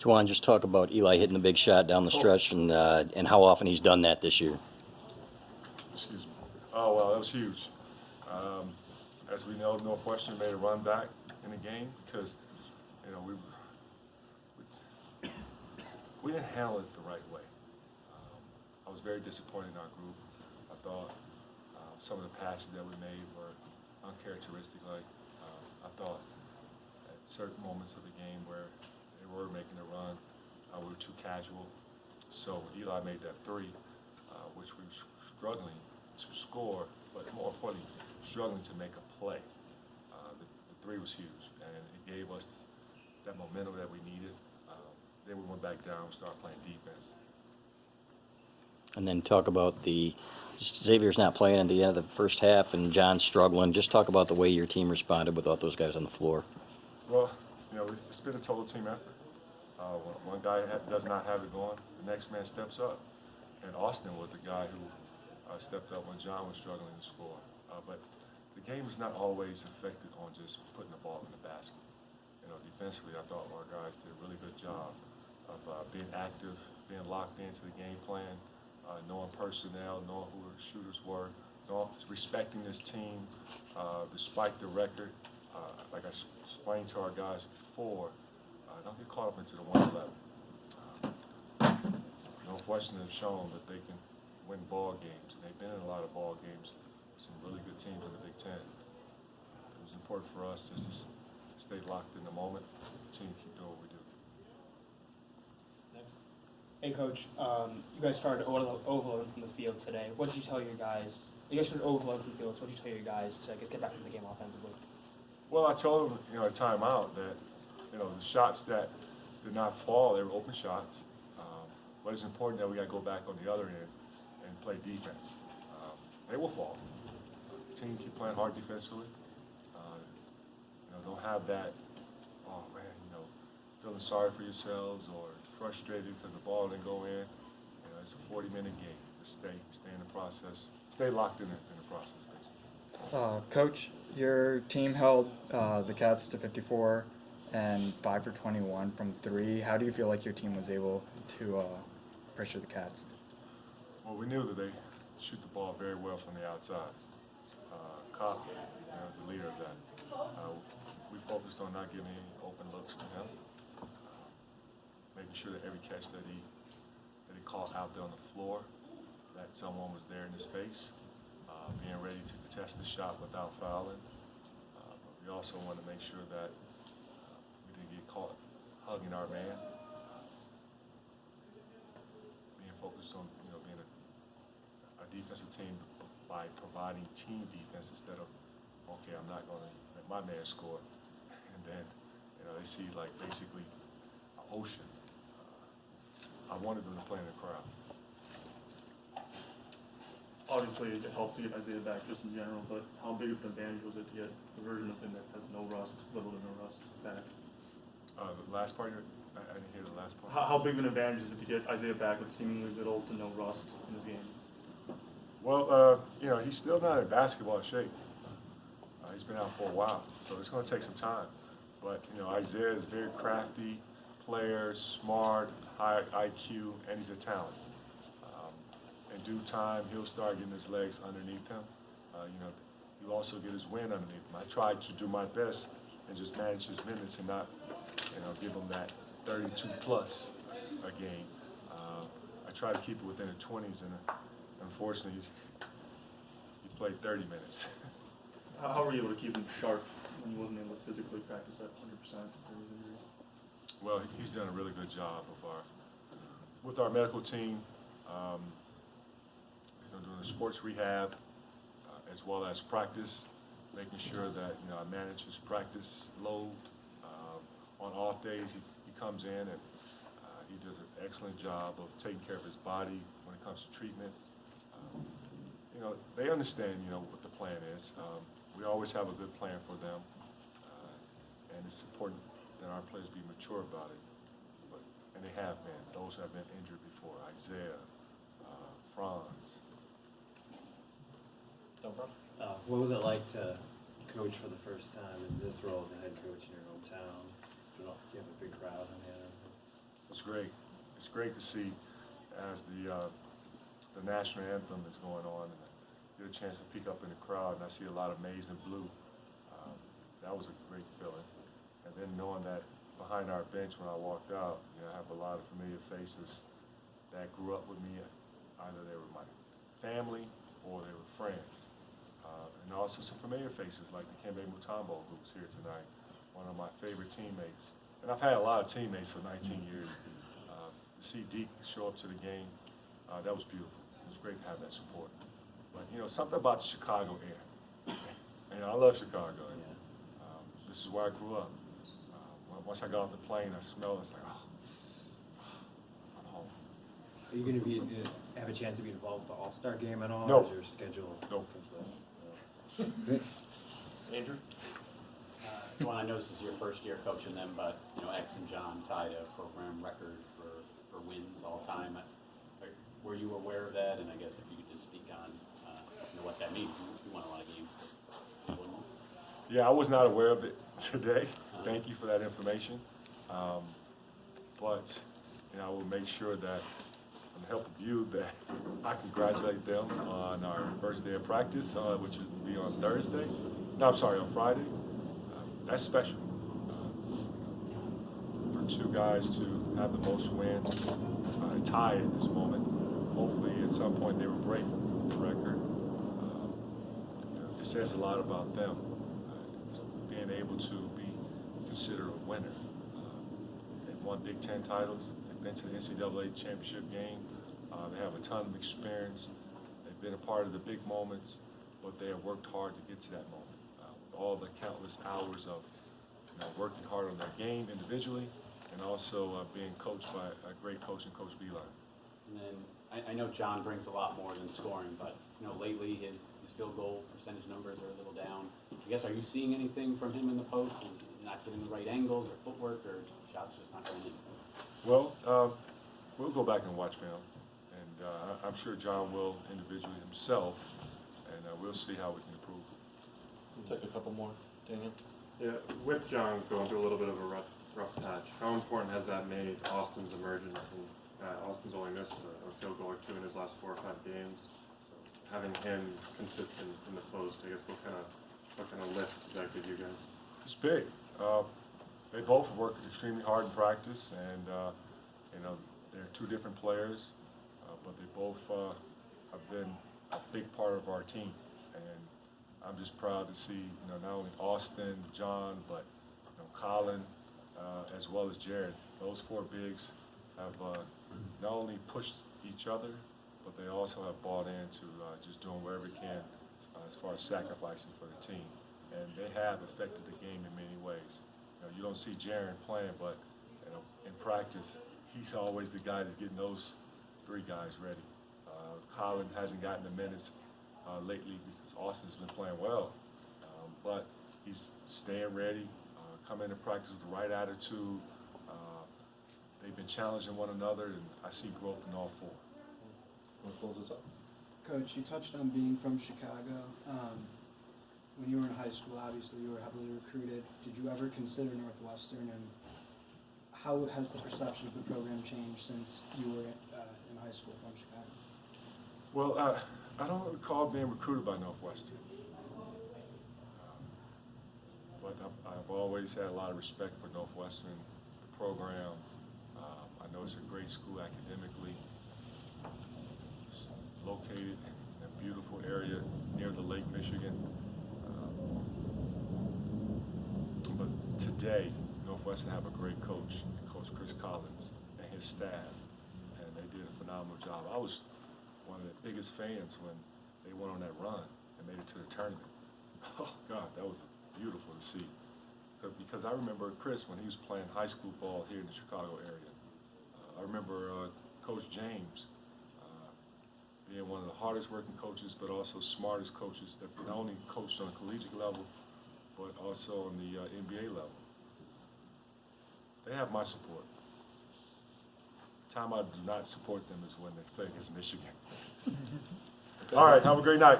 Juwan, just talk about Eli hitting the big shot down the stretch and how often he's done that this year. Excuse me. Oh, well, that was huge. As we know, Northwestern made a run back in the game because, you know, we didn't handle it the right way. I was very disappointed in our group. I thought some of the passes that we made were uncharacteristic. I thought at certain moments of the game where they were making a run, we were too casual. So Eli made that three, which we were struggling to score, but more importantly, struggling to make a play. The three was huge, and it gave us that momentum that we needed. Then we went back down and started playing defense. And then talk about Xavier's not playing at the end of the first half and John's struggling. Just talk about the way your team responded without those guys on the floor. Well, you know, it's been a total team effort. When one guy does not have it going, the next man steps up. And Austin was the guy who stepped up when John was struggling to score. But the game is not always affected on just putting the ball in the basket. You know, defensively, I thought our guys did a really good job of being active, being locked into the game plan, knowing personnel, knowing who the shooters were, respecting this team despite the record. Like I explained to our guys before, don't get caught up into the 111. Northwestern have shown that they can win ball games, and they've been in a lot of ball games with some really good teams in the Big Ten. It was important for us just to stay locked in the moment, continue to keep doing what we do. Next. Hey, Coach. You guys started overloading from the field today. What did you tell your guys? You guys started overloading from the field, so what did you tell your guys to, I guess, get back into the game offensively? Well, I told them, you know, at timeout that, you know, the shots that did not fall, they were open shots. But it's important that we got to go back on the other end and play defense. They will fall. The team keep playing hard defensively. You know, don't have that, oh man, you know, feeling sorry for yourselves or frustrated because the ball didn't go in. You know, it's a 40-minute game. Just stay in the process, stay locked in the process, basically. Coach, your team held the Cats to 54 and 5 for 21 from three. How do you feel like your team was able to pressure the Cats? Well, we knew that they shoot the ball very well from the outside. Kopp, you know, is the leader of that. We focused on not giving any open looks to him, making sure that every catch that he caught out there on the floor, that someone was there in his face, being ready to contest the shot without fouling. But we also want to make sure that we didn't get caught hugging our man. Being focused on, you know, being a defensive team by providing team defense instead of, okay, I'm not going to let my man score, and then, you know, they see like basically an ocean. I wanted them to play in the crowd. Obviously, it helps to get Isaiah back just in general, but how big of an advantage was it to get a version of him that has no rust, little to no rust, back? The last part, I didn't hear the last part. How big of an advantage is it to get Isaiah back with seemingly little to no rust in his game? Well, you know, he's still not in basketball shape. He's been out for a while, so it's going to take some time. But, you know, Isaiah is a very crafty player, smart, high IQ, and he's a talent. In due time, he'll start getting his legs underneath him. You know, he'll also get his wind underneath him. I tried to do my best and just manage his minutes and not, you know, give him that 32 plus a game. I try to keep it within the 20s, and unfortunately, he played 30 minutes. How were you able to keep him sharp when he wasn't able to physically practice at 100% during his injury? Well, he's done a really good job with our medical team, you know, doing the sports rehab as well as practice, making sure that, you know, I manage his practice load. On off days, he comes in and he does an excellent job of taking care of his body when it comes to treatment. You know, they understand, you know, what the plan is. We always have a good plan for them, and it's important that our players be mature about it. And they have been. Those who have been injured before, Isaiah, Franz. No problem. What was it like to coach for the first time in this role as a head coach in your hometown? You have a big crowd on the other. It's great. It's great to see as the national anthem is going on, and I get a chance to peek up in the crowd, and I see a lot of maize and blue. That was a great feeling. And then knowing that behind our bench when I walked out, I have a lot of familiar faces that grew up with me. Either they were my family or they were friends. And also some familiar faces like Dikembe Mutombo, who's here tonight, one of my favorite teammates. And I've had a lot of teammates for 19 years. To see Deke show up to the game, that was beautiful. It was great to have that support. But, something about the Chicago air. I love Chicago. This is where I grew up. Once I got off the plane, I smelled it. It's like, I'm home. Are you going to have a chance to be involved with the All-Star game at all? No. Or is your schedule? Nope. Great. Andrew? Juwan, I know this is your first year coaching them, but X and John tied a program record for wins all time. Were you aware of that? And I guess if you could just speak on what that means. You won a lot of games. Yeah, I was not aware of it today. Thank you for that information. But I will make sure that, with the help of you, that I congratulate them on our first day of practice, which will be on Thursday. No, I'm sorry, on Friday. That's special. For two guys to have the most wins, tie at this moment. Hopefully, at some point, they will break the record. It says a lot about them. Being able to be considered a winner. They've won Big Ten titles. They've been to the NCAA championship game. They have a ton of experience. They've been a part of the big moments, but they have worked hard to get to that moment. With all the countless hours of working hard on their game individually, and also being coached by a great coach in Coach Beeline. And then I know John brings a lot more than scoring, but lately his field goal percentage numbers are a little down. I guess, are you seeing anything from him in the post and not getting the right angles or footwork, or shots just not going in? Well, we'll go back and watch film, and I'm sure John will individually himself, and we'll see how we can improve. We'll take a couple more, Daniel. Yeah, with John going through a little bit of a rough patch, how important has that made Austin's emergence? And Austin's only missed a field goal or two in his last 4 or 5 games. So having him consistent in the post, I guess, what kind of lift does that give you guys? It's big. They both work extremely hard in practice, and they're two different players, but they both have been a big part of our team. And I'm just proud to see not only Austin, John, but Colin, as well as Jared. Those 4 bigs have not only pushed each other, but they also have bought into just doing whatever they can as far as sacrificing for the team. And they have affected the game in many ways. You don't see Jaron playing, but in practice, he's always the guy that's getting those 3 guys ready. Colin hasn't gotten the minutes lately because Austin's been playing well, but he's staying ready, coming into practice with the right attitude. They've been challenging one another, and I see growth in all 4. We'll close this up. Coach, you touched on being from Chicago. When you were in high school, obviously you were heavily recruited. Did you ever consider Northwestern, and how has the perception of the program changed since you were in high school from Chicago? Well, I don't recall being recruited by Northwestern, but I've always had a lot of respect for Northwestern, the program. I know it's a great school academically. It's located in a beautiful area near the Lake Michigan. But today, Northwestern have a great coach, Coach Chris Collins, and his staff, and they did a phenomenal job. I was one of the biggest fans when they went on that run and made it to the tournament. Oh, God, that was beautiful to see. Because I remember Chris when he was playing high school ball here in the Chicago area. I remember Coach James being one of the hardest working coaches, but also smartest coaches that not only coached on a collegiate level, but also on the NBA level. They have my support. The time I do not support them is when they play against Michigan. All right, have a great night.